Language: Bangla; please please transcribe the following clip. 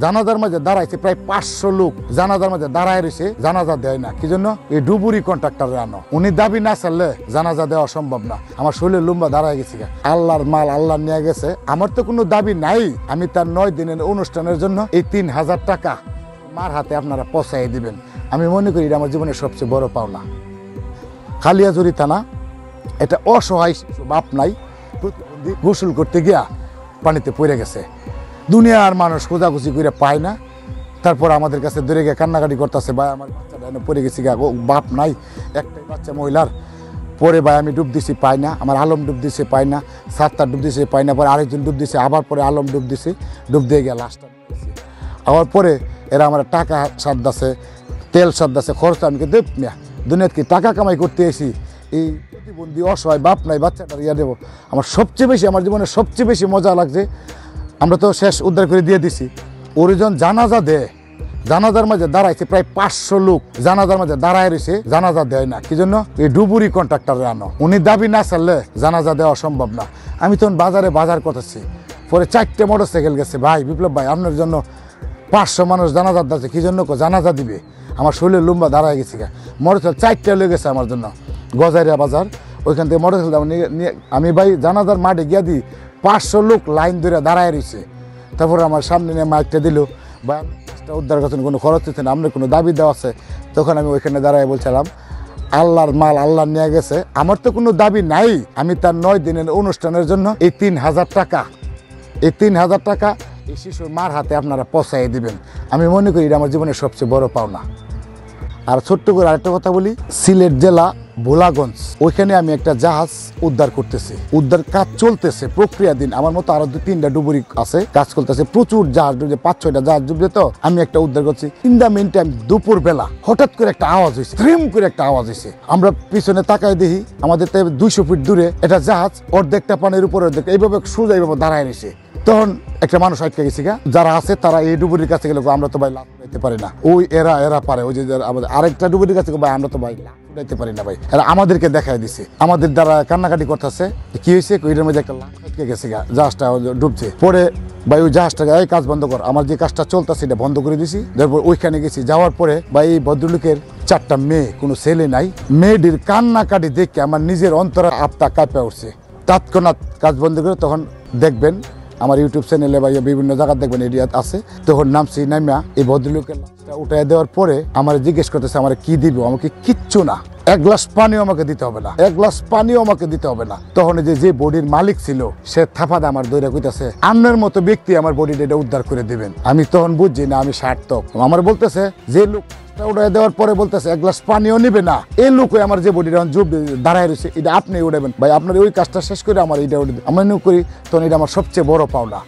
জানাজার মাঝে দাঁড়াইছে প্রায় 500 লোক জানাজার মাঝে দাঁড়ায় রয়েছে, জানাজা দেয় না। কি জন্য? এই ডুবুরি কন্ট্রাক্টর আনো, উনি দাবি না চাললে জানাজা দেওয়া সম্ভব না। আমার শরীরে লুম্বা দাঁড়ায় গেছে, আল্লাহর মাল আল্লাহ নিয়ে গেছে, আমার তো কোনো দাবি নাই। আমি তার 9 দিনের অনুষ্ঠানের জন্য এই 3000 টাকা মার হাতে আপনারা পৌঁছাই দিবেন। আমি মনে করি এটা আমার জীবনের সবচেয়ে বড় পাওনা। খালিয়াজুরি থানা, এটা অসহায় বাপ নাই, প্রতিবন্ধী গোসল করতে গিয়া পানিতে পড়ে গেছে। দুনিয়ার মানুষ খোঁজাখুঁজি করে পায় না, তারপর আমাদের কাছে ধরে গিয়ে কান্নাকাটি করতেছে, ভাই আমার বাচ্চাটা পড়ে গেছি গা, বাপ নাই, একটাই বাচ্চা মহিলার। পরে ভাই আমি ডুব দিছি, পাই না। আমার আলম ডুব দিছে, পাই না। সাতটার ডুব দিছে, পাই না। পরে আরেকজন ডুব দিছে, আবার পরে আলম ডুব দিছে, ডুব দিয়ে গিয়ে লাস্টটা দিয়েছি। আবার পরে এরা আমার টাকা সাধ্যাছে, তেল সাধ্যাছে, খরচ। আমি কিন্তু দুনিয়াতে কি টাকা কামাই করতে এসি, এই প্রতিবন্ধী অসহায় বাপ নাই বাচ্চাটা ইয়া দেবো। আমার সবচেয়ে বেশি, আমার জীবনে সবচেয়ে বেশি মজা লাগছে, আমরা তো শেষ উদ্ধার করে দিয়ে দিছি। ওরিজন জানাজা দেয়, জানাজার মাঝে দাঁড়াইছে প্রায় 500 লোক জানাজার মাঝে দাঁড়ায় রয়েছে, জানাজা দেয় না। কি জন্য? এই ডুবুরি কন্ট্রাক্টর আনো, উনি দাবি না চাললে জানাজা দেওয়া সম্ভব না। আমি তখন বাজার করতেছি, পরে 4টে মোটরসাইকেল গেছে। ভাই বিপ্লব ভাই, আপনার জন্য 500 মানুষ জানাজার দিচ্ছে। কি জন্য? জানাজা দিবে। আমার শরীরে লুম্বা দাঁড়ায় গেছি, মোটরসাইকেল 4টে লয়ে গেছে আমার জন্য, গজারিয়া বাজার। ওইখান থেকে মোটরসাইকেল আমি ভাই জানাজার মাঠে গিয়া দিই, 500 লোক লাইন ধরে দাঁড়ায় রয়েছে। তারপর আমার সামনে নিয়ে মাইকটা দিল, বা উদ্ধার করছেন, কোনো খরচ দিচ্ছে না, আপনার কোনো দাবি দেওয়া আছে? তখন আমি ওইখানে দাঁড়ায় বলছিলাম, আল্লাহর মাল আল্লাহ নিয়ে গেছে, আমার তো কোনো দাবি নাই। আমি তার 9 দিনের অনুষ্ঠানের জন্য এই 3000 টাকা, এই 3000 টাকা এই শিশুর মার হাতে আপনারা পৌঁছাই দিবেন। আমি মনে করি এটা আমার জীবনের সবচেয়ে বড় পাওনা। আর ছোট্ট করে আরেকটা কথা বলি, সিলেট জেলা ভোলাগঞ্জ, ওইখানে আমি একটা জাহাজ উদ্ধার করতেছি, উদ্ধার কাজ চলতেছে, প্রক্রিয়াধীন। আমার মতো আরো 2-3টা ডুবুরি আছে, কাজ করতেছে, প্রচুর জাহাজ ডুবছে, 5-6টা জাহাজ ডুবছে। তো আমি একটা উদ্ধার করছি। ইন দ্য মিন টাইম দুপুর বেলা হঠাৎ করে একটা আওয়াজ হয়েছে, ট্রিম করে একটা আওয়াজ হয়েছে। আমরা পিছনে তাকায় দেখি, আমাদের 200 ফিট দূরে একটা জাহাজ, অর্ধেকটা পানির উপরে অর্ধেক এইভাবে সোজা এইভাবে দাঁড়ায় রয়েছে। তখন একটা মানুষ আটকে গেছে, যারা আছে তারা এই ডুবুরির কাছে গেলে, আমরা তো ভাই লাভ উঠাইতে পারি না, ওই এরা পারে। ওই যে আমাদের আরেকটা ডুবুরির কাছে, ভাই আমরা তো ভাই লাভ উঠাইতে পারি না ভাই। এরা আমাদেরকে দেখাই দিছে, আমাদের দ্বারা কান্নাকাটি করতেছে। কি হয়েছে? ওইটার মধ্যে একটা লাভ আটকে গেছে, জাহাজটা ডুবছে। পরে ভাই ওই জাহাজটাকে এই কাজ বন্ধ কর, আমার যে কাজটা চলতেছে এটা বন্ধ করে দিছি। তারপর ওইখানে গেছি, যাওয়ার পরে ভাই এই ভদ্রলোকের 4টা মেয়ে, কোনো ছেলে নাই। মেয়েটির কান্নাকাটি দেখে আমার নিজের অন্তরে আত্মা কাঁপে উঠছে। তৎক্ষণাৎ কাজ বন্ধ করে, তখন দেখবেন আমার ইউটিউব চ্যানেলে বা বিভিন্ন জায়গায় দেখবেন এরিয়া আছে। তখন নামছি, নামিয়া এই ভদ্রলোকের লাশটা উঠাই দেওয়ার পরে আমার জিজ্ঞেস করতেছে আমার কি দিব। আমাকে কিচ্ছু না, 1 গ্লাস পানিও আমাকে দিতে হবে না, 1 গ্লাস পানিও আমাকে দিতে হবে না। তখন যে বডির মালিক ছিল, সে থাপাদা আমার দইরা কইতাছে, আপনার মতো ব্যক্তি আমার বডিটা এটা উদ্ধার করে দিবেন। আমি তখন বুঝছি না আমি সার্থক। আমার বলতেছে, যে লোক উড়াই দেওয়ার পরে বলতেছে 1 গ্লাস পানিও নিবে না, এই লোক আমার যে বডিটা দাঁড়ায় রয়েছে, এটা আপনি উড়াবেন। ভাই আপনার ওই কাজটা শেষ করে আমার এটা উঠে আমি করি, তখন এটা আমার সবচেয়ে বড় পাওনা।